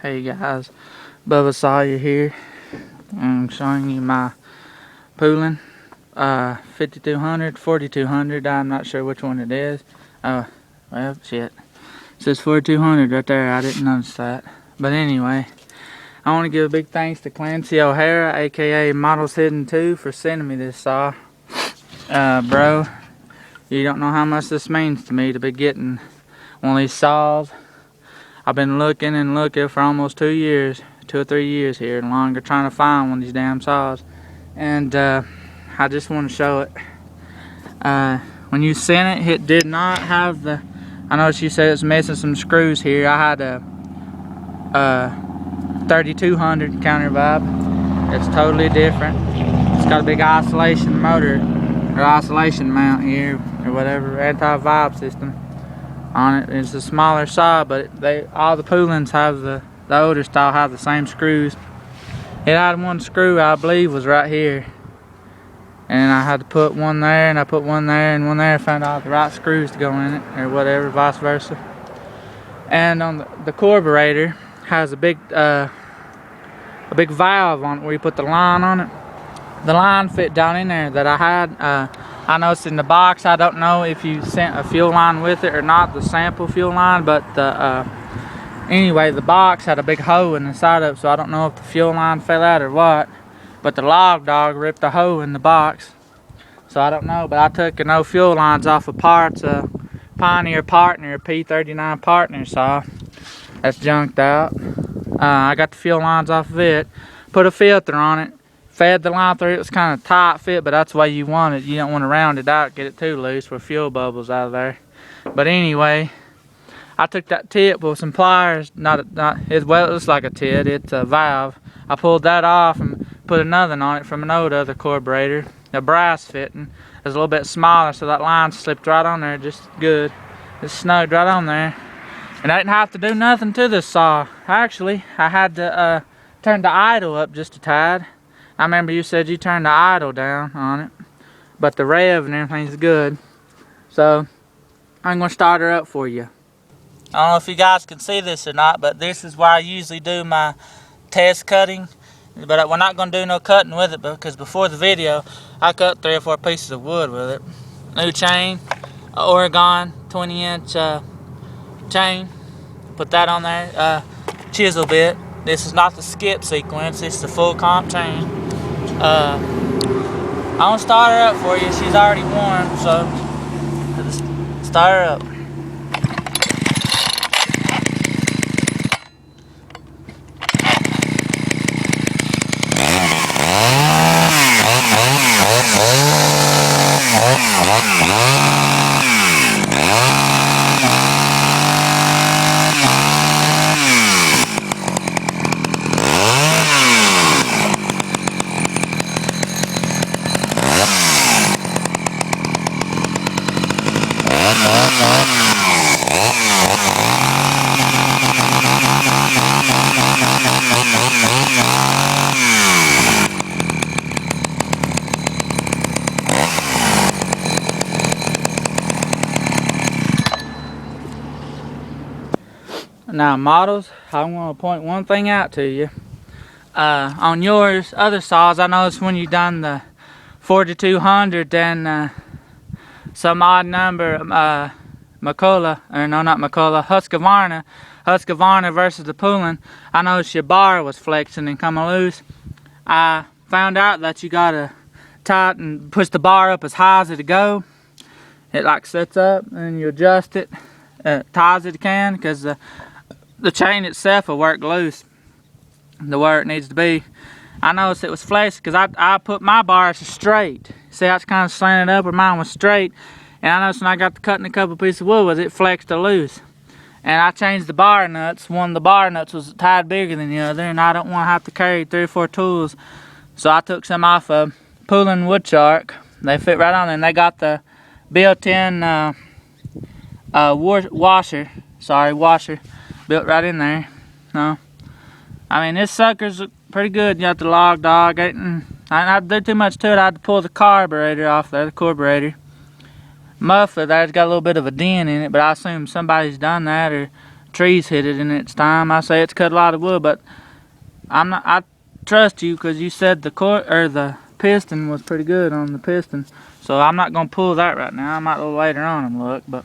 Hey guys, Bubba Sawyer here. I'm showing you my Poulan 5200, 4200. I'm not sure which one it is. Well, shit. It says 4200 right there. I didn't notice that. But anyway, I want to give a big thanks to Clancy O'Hara, aka Models Hidden 2, for sending me this saw. Bro, you don't know how much this means to me to be getting one of these saws. I've been looking and looking for almost 2 years, 2 or 3 years here and longer, trying to find one of these damn saws. And I just want to show it. When you sent it, it did not have the, I noticed you said it's missing some screws here. I had a 3200 countervibe. It's totally different. It's got a big isolation motor, or isolation mount here, or whatever, anti-vibe system on it. It's a smaller saw, but all the Poulans have the older style have the same screws. It had one screw, I believe, was right here, and I had to put one there, and I put one there and one there. Found out the right screws to go in it, or whatever, vice versa. And on the carburetor has a big valve on it where you put the line on it. The line fit down in there that I had. I noticed in the box, I don't know if you sent a fuel line with it or not, the sample fuel line, but anyway, the box had a big hole in the side of it, so I don't know if the fuel line fell out or what, but the log dog ripped a hole in the box, so I don't know. But I took no fuel lines off of parts, Pioneer Partner, P39 Partner saw that's junked out. I got the fuel lines off of it, put a filter on it, fed the line through. It was kind of tight fit, but that's the way you want it. You don't want to round it out, get it too loose with fuel bubbles out of there. But anyway, I took that tip with some pliers. Well, it looks like a tit. It's a valve. I pulled that off and put another on it from an old other carburetor, a brass fitting. It was a little bit smaller, so that line slipped right on there just good. It snuggled right on there. And I didn't have to do nothing to this saw. Actually, I had to turn the idle up just a tad. I remember you said you turned the idle down on it, but the rev and everything's good. So I'm gonna start her up for you. I don't know if you guys can see this or not, but this is where I usually do my test cutting. But we're not gonna do no cutting with it, because before the video, I cut 3 or 4 pieces of wood with it. New chain, Oregon 20-inch chain. Put that on there. Chisel bit. This is not the skip sequence. This is the full comp chain. I'm gonna start her up for you. She's already warm, so I'll just start her up. Now, models, I'm going to point one thing out to you. On yours, other saws, I noticed when you done the 4200, then some odd number, Husqvarna versus the Poulan, I noticed your bar was flexing and coming loose. I found out that you got to tighten and push the bar up as high as it'll go. It like sits up and you adjust it, tight as it can, because the chain itself will work loose the where it needs to be. I noticed it was flexing because I put my bars straight. See how it's kind of slanted up, where mine was straight. And I noticed when I got to cutting a couple pieces of wood with it, flexed or loose. And I changed the bar nuts. One of the bar nuts was tied bigger than the other, and I don't want to have to carry 3 or 4 tools. So I took some off a Poulan wood shark. They fit right on there, and they got the built-in washer built right in there. No, I mean, this sucker's pretty good. You got the log dog. I didn't have to do too much to it. I had to pull the carburetor off there, the carburetor. Muffler there's got a little bit of a dent in it, but I assume somebody's done that, or trees hit it in its time. I say it's cut a lot of wood, but I trust you because you said the piston was pretty good on the piston. So I'm not gonna pull that right now. I might go later on and look, but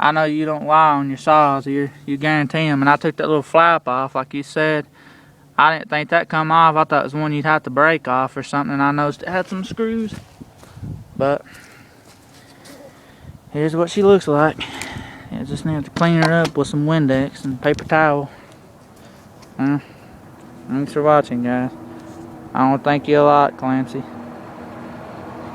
I know you don't lie on your saws. You guarantee them. And I took that little flap off, like you said. I didn't think that come off. I thought it was one you'd have to break off or something. And I noticed it had some screws. But here's what she looks like. I just need to clean her up with some Windex and paper towel. Thanks for watching, guys. I want to thank you a lot, Clancy.